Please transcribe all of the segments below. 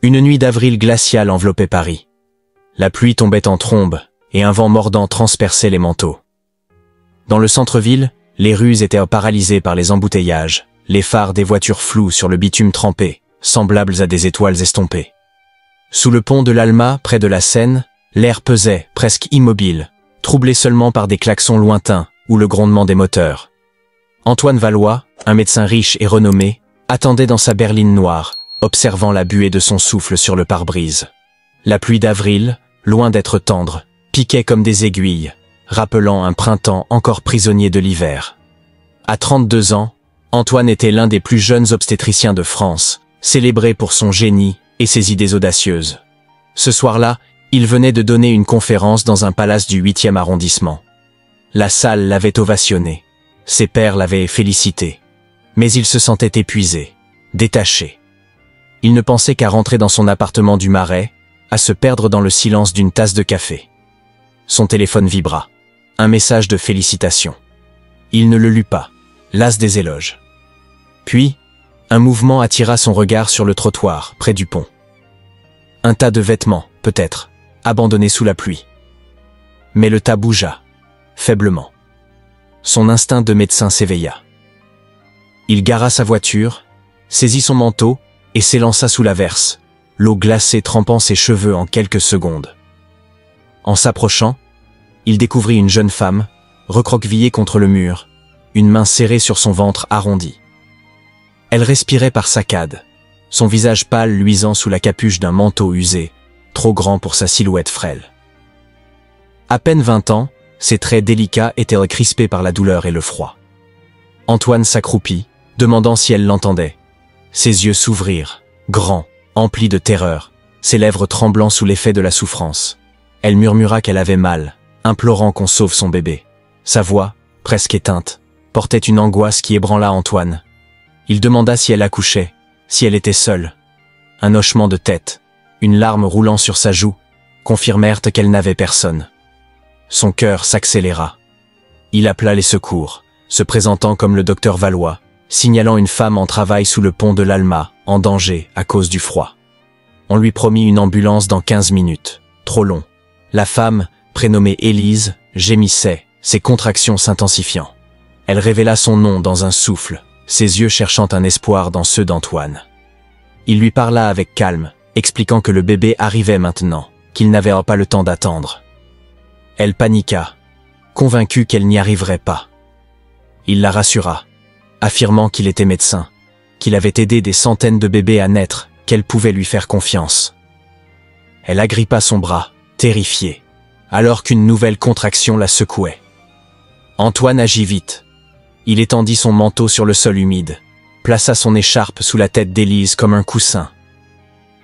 Une nuit d'avril glaciale enveloppait Paris. La pluie tombait en trombe, et un vent mordant transperçait les manteaux. Dans le centre-ville, les rues étaient paralysées par les embouteillages, les phares des voitures floues sur le bitume trempé, semblables à des étoiles estompées. Sous le pont de l'Alma, près de la Seine, l'air pesait, presque immobile, troublé seulement par des klaxons lointains ou le grondement des moteurs. Antoine Valois, un médecin riche et renommé, attendait dans sa berline noire, observant la buée de son souffle sur le pare-brise. La pluie d'avril, loin d'être tendre, piquait comme des aiguilles, rappelant un printemps encore prisonnier de l'hiver. À 32 ans, Antoine était l'un des plus jeunes obstétriciens de France, célébré pour son génie et ses idées audacieuses. Ce soir-là, il venait de donner une conférence dans un palace du 8e arrondissement. La salle l'avait ovationné. Ses pairs l'avaient félicité. Mais il se sentait épuisé, détaché. Il ne pensait qu'à rentrer dans son appartement du Marais, à se perdre dans le silence d'une tasse de café. Son téléphone vibra. Un message de félicitations. Il ne le lut pas, las des éloges. Puis, un mouvement attira son regard sur le trottoir, près du pont. Un tas de vêtements, peut-être, abandonnés sous la pluie. Mais le tas bougea, faiblement. Son instinct de médecin s'éveilla. Il gara sa voiture, saisit son manteau et s'élança sous l'averse, l'eau glacée trempant ses cheveux en quelques secondes. En s'approchant, il découvrit une jeune femme, recroquevillée contre le mur, une main serrée sur son ventre arrondi. Elle respirait par saccades, son visage pâle luisant sous la capuche d'un manteau usé, trop grand pour sa silhouette frêle. À peine 20 ans, ses traits délicats étaient crispés par la douleur et le froid. Antoine s'accroupit, demandant si elle l'entendait. Ses yeux s'ouvrirent, grands, emplis de terreur, ses lèvres tremblant sous l'effet de la souffrance. Elle murmura qu'elle avait mal, implorant qu'on sauve son bébé. Sa voix, presque éteinte, portait une angoisse qui ébranla Antoine. Il demanda si elle accouchait, si elle était seule. Un hochement de tête, une larme roulant sur sa joue, confirmèrent qu'elle n'avait personne. Son cœur s'accéléra. Il appela les secours, se présentant comme le docteur Valois, signalant une femme en travail sous le pont de l'Alma, en danger à cause du froid. On lui promit une ambulance dans 15 minutes. Trop long. La femme, prénommée Élise, gémissait, ses contractions s'intensifiant. Elle révéla son nom dans un souffle, ses yeux cherchant un espoir dans ceux d'Antoine. Il lui parla avec calme, expliquant que le bébé arrivait maintenant, qu'il n'avait pas le temps d'attendre. Elle paniqua, convaincue qu'elle n'y arriverait pas. Il la rassura, affirmant qu'il était médecin, qu'il avait aidé des centaines de bébés à naître, qu'elle pouvait lui faire confiance. Elle agrippa son bras, terrifiée, alors qu'une nouvelle contraction la secouait. Antoine agit vite. Il étendit son manteau sur le sol humide, plaça son écharpe sous la tête d'Élise comme un coussin.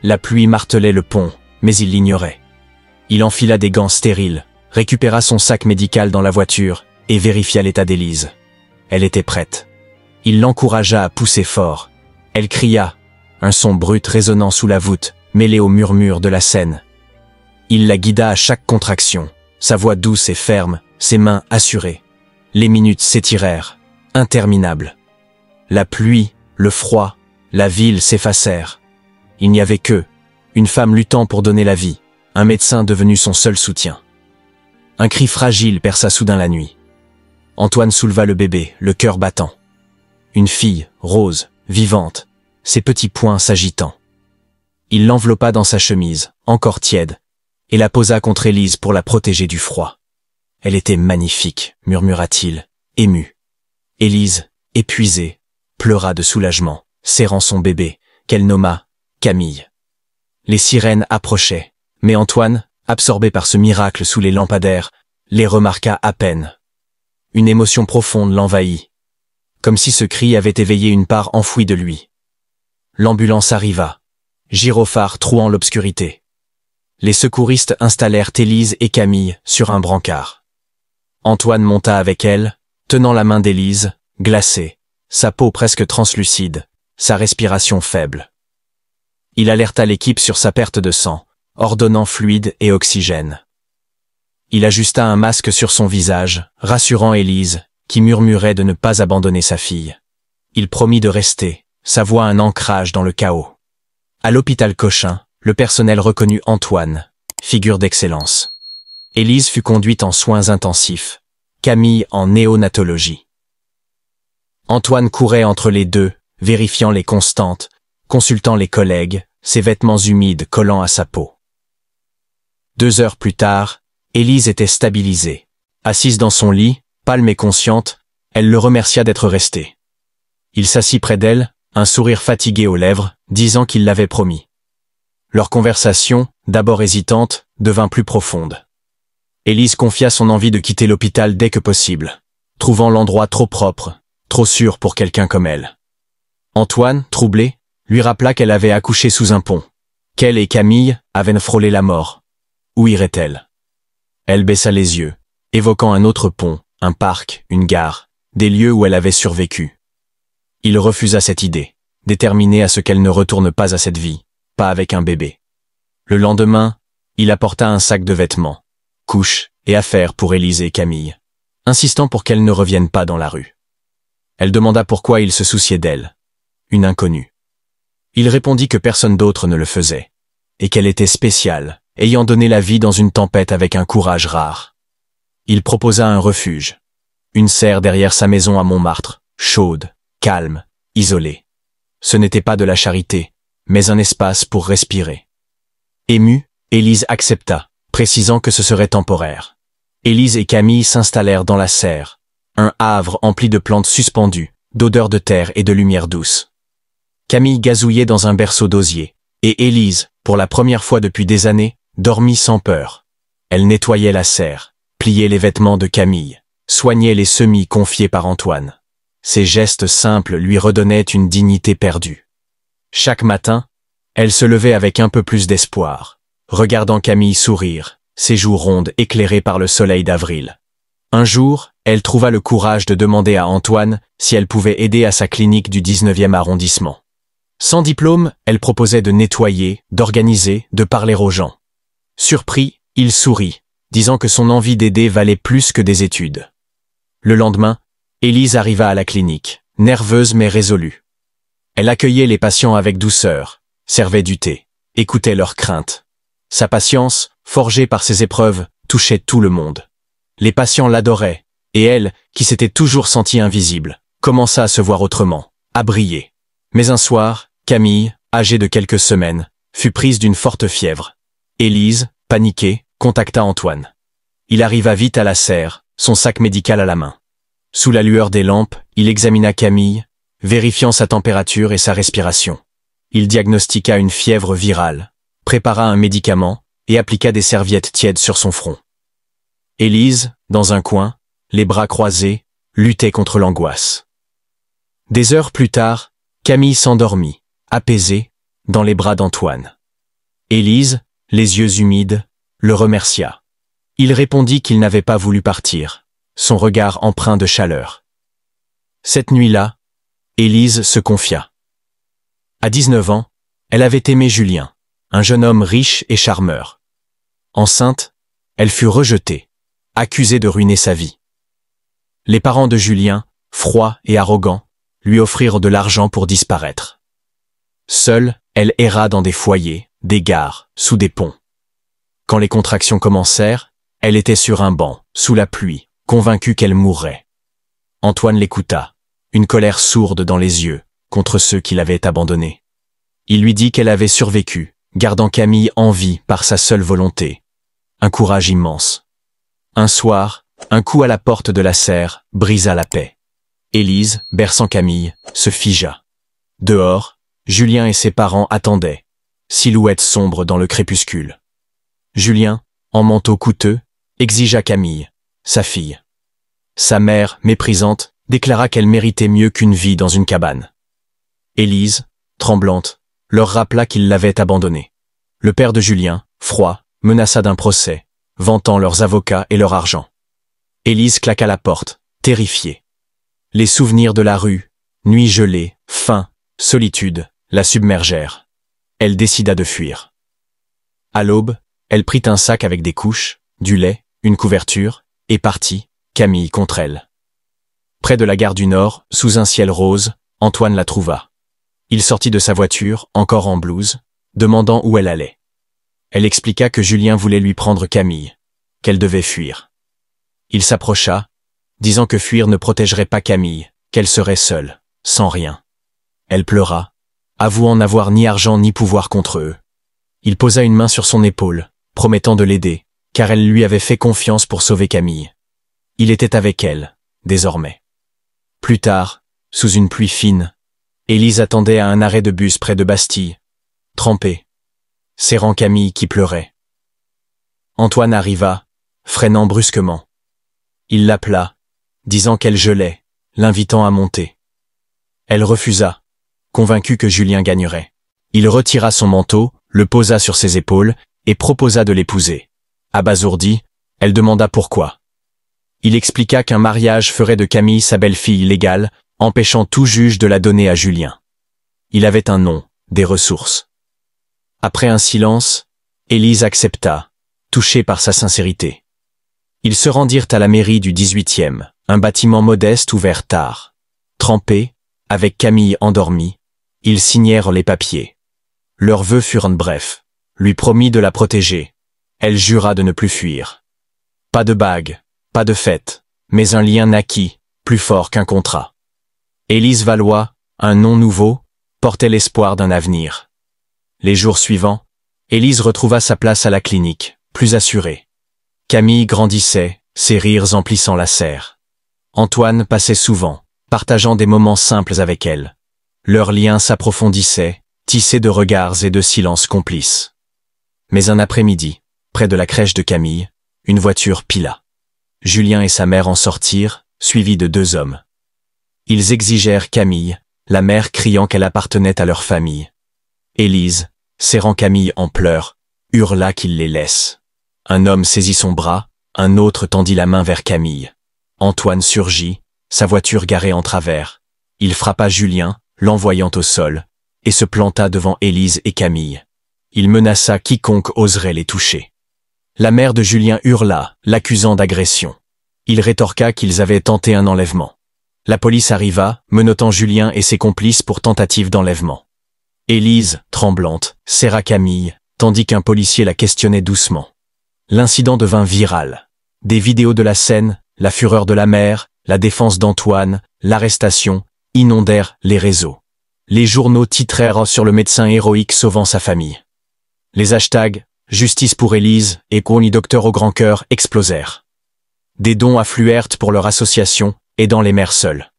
La pluie martelait le pont, mais il l'ignorait. Il enfila des gants stériles, récupéra son sac médical dans la voiture et vérifia l'état d'Élise. Elle était prête. Il l'encouragea à pousser fort. Elle cria, un son brut résonnant sous la voûte, mêlé au murmure de la Seine. Il la guida à chaque contraction, sa voix douce et ferme, ses mains assurées. Les minutes s'étirèrent, interminables. La pluie, le froid, la ville s'effacèrent. Il n'y avait qu'eux, une femme luttant pour donner la vie, un médecin devenu son seul soutien. Un cri fragile perça soudain la nuit. Antoine souleva le bébé, le cœur battant. Une fille, rose, vivante, ses petits poings s'agitant. Il l'enveloppa dans sa chemise, encore tiède, et la posa contre Élise pour la protéger du froid. Elle était magnifique, murmura-t-il, ému. Élise, épuisée, pleura de soulagement, serrant son bébé, qu'elle nomma Camille. Les sirènes approchaient, mais Antoine, absorbé par ce miracle sous les lampadaires, les remarqua à peine. Une émotion profonde l'envahit, comme si ce cri avait éveillé une part enfouie de lui. L'ambulance arriva, gyrophare trouant l'obscurité. Les secouristes installèrent Élise et Camille sur un brancard. Antoine monta avec elle, tenant la main d'Élise, glacée, sa peau presque translucide, sa respiration faible. Il alerta l'équipe sur sa perte de sang, ordonnant fluide et oxygène. Il ajusta un masque sur son visage, rassurant Élise, qui murmurait de ne pas abandonner sa fille. Il promit de rester, sa voix un ancrage dans le chaos. À l'hôpital Cochin, le personnel reconnut Antoine, figure d'excellence. Élise fut conduite en soins intensifs, Camille en néonatologie. Antoine courait entre les deux, vérifiant les constantes, consultant les collègues, ses vêtements humides collant à sa peau. 2 heures plus tard, Élise était stabilisée. Assise dans son lit, pâle et consciente, elle le remercia d'être resté. Il s'assit près d'elle, un sourire fatigué aux lèvres, disant qu'il l'avait promis. Leur conversation, d'abord hésitante, devint plus profonde. Élise confia son envie de quitter l'hôpital dès que possible, trouvant l'endroit trop propre, trop sûr pour quelqu'un comme elle. Antoine, troublé, lui rappela qu'elle avait accouché sous un pont, qu'elle et Camille avaient frôlé la mort. Où irait-elle? Elle baissa les yeux, évoquant un autre pont, un parc, une gare, des lieux où elle avait survécu. Il refusa cette idée, déterminé à ce qu'elle ne retourne pas à cette vie, pas avec un bébé. Le lendemain, il apporta un sac de vêtements, couches et affaires pour Élise et Camille, insistant pour qu'elles ne reviennent pas dans la rue. Elle demanda pourquoi il se souciait d'elle, une inconnue. Il répondit que personne d'autre ne le faisait, et qu'elle était spéciale, ayant donné la vie dans une tempête avec un courage rare. Il proposa un refuge, une serre derrière sa maison à Montmartre, chaude, calme, isolée. Ce n'était pas de la charité, mais un espace pour respirer. Émue, Élise accepta, précisant que ce serait temporaire. Élise et Camille s'installèrent dans la serre, un havre empli de plantes suspendues, d'odeurs de terre et de lumière douce. Camille gazouillait dans un berceau d'osier, et Élise, pour la première fois depuis des années, dormit sans peur. Elle nettoyait la serre, pliait les vêtements de Camille, soignait les semis confiés par Antoine. Ces gestes simples lui redonnaient une dignité perdue. Chaque matin, elle se levait avec un peu plus d'espoir, regardant Camille sourire, ses joues rondes éclairées par le soleil d'avril. Un jour, elle trouva le courage de demander à Antoine si elle pouvait aider à sa clinique du 19e arrondissement. Sans diplôme, elle proposait de nettoyer, d'organiser, de parler aux gens. Surpris, il sourit, disant que son envie d'aider valait plus que des études. Le lendemain, Élise arriva à la clinique, nerveuse mais résolue. Elle accueillait les patients avec douceur, servait du thé, écoutait leurs craintes. Sa patience, forgée par ses épreuves, touchait tout le monde. Les patients l'adoraient, et elle, qui s'était toujours sentie invisible, commença à se voir autrement, à briller. Mais un soir, Camille, âgée de quelques semaines, fut prise d'une forte fièvre. Élise, paniquée, contacta Antoine. Il arriva vite à la serre, son sac médical à la main. Sous la lueur des lampes, il examina Camille, vérifiant sa température et sa respiration. Il diagnostiqua une fièvre virale, prépara un médicament et appliqua des serviettes tièdes sur son front. Élise, dans un coin, les bras croisés, luttait contre l'angoisse. Des heures plus tard, Camille s'endormit, apaisée, dans les bras d'Antoine. Élise, les yeux humides, le remercia. Il répondit qu'il n'avait pas voulu partir, son regard empreint de chaleur. Cette nuit-là, Élise se confia. À 19 ans, elle avait aimé Julien, un jeune homme riche et charmeur. Enceinte, elle fut rejetée, accusée de ruiner sa vie. Les parents de Julien, froids et arrogants, lui offrirent de l'argent pour disparaître. Seule, elle erra dans des foyers, des gares, sous des ponts. Quand les contractions commencèrent, elle était sur un banc, sous la pluie, convaincue qu'elle mourrait. Antoine l'écouta, une colère sourde dans les yeux, contre ceux qui l'avaient abandonnée. Il lui dit qu'elle avait survécu, gardant Camille en vie par sa seule volonté. Un courage immense. Un soir, un coup à la porte de la serre brisa la paix. Élise, berçant Camille, se figea. Dehors, Julien et ses parents attendaient, silhouette sombre dans le crépuscule. Julien, en manteau coûteux, exigea Camille, sa fille. Sa mère, méprisante, déclara qu'elle méritait mieux qu'une vie dans une cabane. Élise, tremblante, leur rappela qu'il l'avait abandonnée. Le père de Julien, froid, menaça d'un procès, vantant leurs avocats et leur argent. Élise claqua la porte, terrifiée. Les souvenirs de la rue, nuit gelée, faim, solitude, la submergèrent. Elle décida de fuir. À l'aube, elle prit un sac avec des couches, du lait, une couverture, et partit, Camille contre elle. Près de la gare du Nord, sous un ciel rose, Antoine la trouva. Il sortit de sa voiture, encore en blouse, demandant où elle allait. Elle expliqua que Julien voulait lui prendre Camille, qu'elle devait fuir. Il s'approcha, disant que fuir ne protégerait pas Camille, qu'elle serait seule, sans rien. Elle pleura, avouant n'avoir ni argent ni pouvoir contre eux. Il posa une main sur son épaule, promettant de l'aider, car elle lui avait fait confiance pour sauver Camille. Il était avec elle, désormais. Plus tard, sous une pluie fine, Élise attendait à un arrêt de bus près de Bastille, trempée, serrant Camille qui pleurait. Antoine arriva, freinant brusquement. Il l'appela, disant qu'elle gelait, l'invitant à monter. Elle refusa, convaincue que Julien gagnerait. Il retira son manteau, le posa sur ses épaules et proposa de l'épouser. Abasourdie, elle demanda pourquoi. Il expliqua qu'un mariage ferait de Camille sa belle-fille légale, empêchant tout juge de la donner à Julien. Il avait un nom, des ressources. Après un silence, Élise accepta, touchée par sa sincérité. Ils se rendirent à la mairie du 18e, un bâtiment modeste ouvert tard. Trempés, avec Camille endormie, ils signèrent les papiers. Leurs vœux furent brefs. Lui promit de la protéger. Elle jura de ne plus fuir. Pas de bague, pas de fête, mais un lien naquit, plus fort qu'un contrat. Élise Valois, un nom nouveau, portait l'espoir d'un avenir. Les jours suivants, Élise retrouva sa place à la clinique, plus assurée. Camille grandissait, ses rires emplissant la serre. Antoine passait souvent, partageant des moments simples avec elle. Leur lien s'approfondissait, tissé de regards et de silences complices. Mais un après-midi, près de la crèche de Camille, une voiture pila. Julien et sa mère en sortirent, suivis de 2 hommes. Ils exigèrent Camille, la mère criant qu'elle appartenait à leur famille. Élise, serrant Camille en pleurs, hurla qu'il les laisse. Un homme saisit son bras, un autre tendit la main vers Camille. Antoine surgit, sa voiture garée en travers. Il frappa Julien, l'envoyant au sol, et se planta devant Élise et Camille. Il menaça quiconque oserait les toucher. La mère de Julien hurla, l'accusant d'agression. Il rétorqua qu'ils avaient tenté un enlèvement. La police arriva, menottant Julien et ses complices pour tentative d'enlèvement. Élise, tremblante, serra Camille, tandis qu'un policier la questionnait doucement. L'incident devint viral. Des vidéos de la scène, la fureur de la mère, la défense d'Antoine, l'arrestation, inondèrent les réseaux. Les journaux titrèrent sur le médecin héroïque sauvant sa famille. Les hashtags « Justice pour Élise » et « Courny docteur au grand cœur » explosèrent. Des dons affluèrent pour leur association, aidant les mères seules.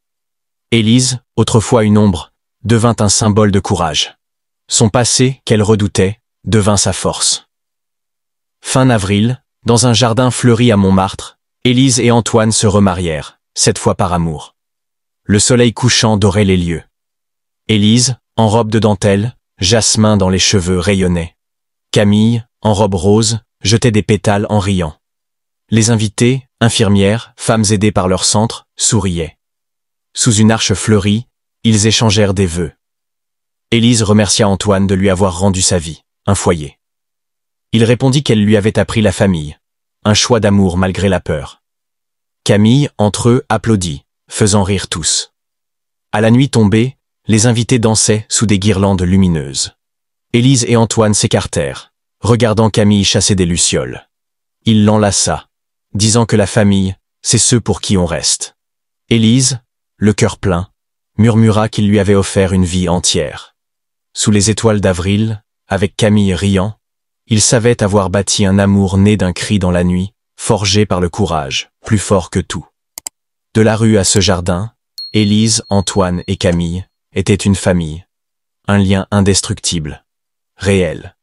Élise, autrefois une ombre, devint un symbole de courage. Son passé, qu'elle redoutait, devint sa force. Fin avril, dans un jardin fleuri à Montmartre, Élise et Antoine se remarièrent, cette fois par amour. Le soleil couchant dorait les lieux. Élise, en robe de dentelle, jasmin dans les cheveux rayonnait. Camille, en robe rose, jetait des pétales en riant. Les invités, infirmières, femmes aidées par leur centre, souriaient. Sous une arche fleurie, ils échangèrent des vœux. Élise remercia Antoine de lui avoir rendu sa vie, un foyer. Il répondit qu'elle lui avait appris la famille, un choix d'amour malgré la peur. Camille, entre eux, applaudit, faisant rire tous. À la nuit tombée, les invités dansaient sous des guirlandes lumineuses. Élise et Antoine s'écartèrent, regardant Camille chasser des lucioles. Il l'enlaça, disant que la famille, c'est ceux pour qui on reste. Élise, le cœur plein, murmura qu'il lui avait offert une vie entière. Sous les étoiles d'avril, avec Camille riant, il savait avoir bâti un amour né d'un cri dans la nuit, forgé par le courage, plus fort que tout. De la rue à ce jardin, Élise, Antoine et Camille étaient une famille, un lien indestructible, réel.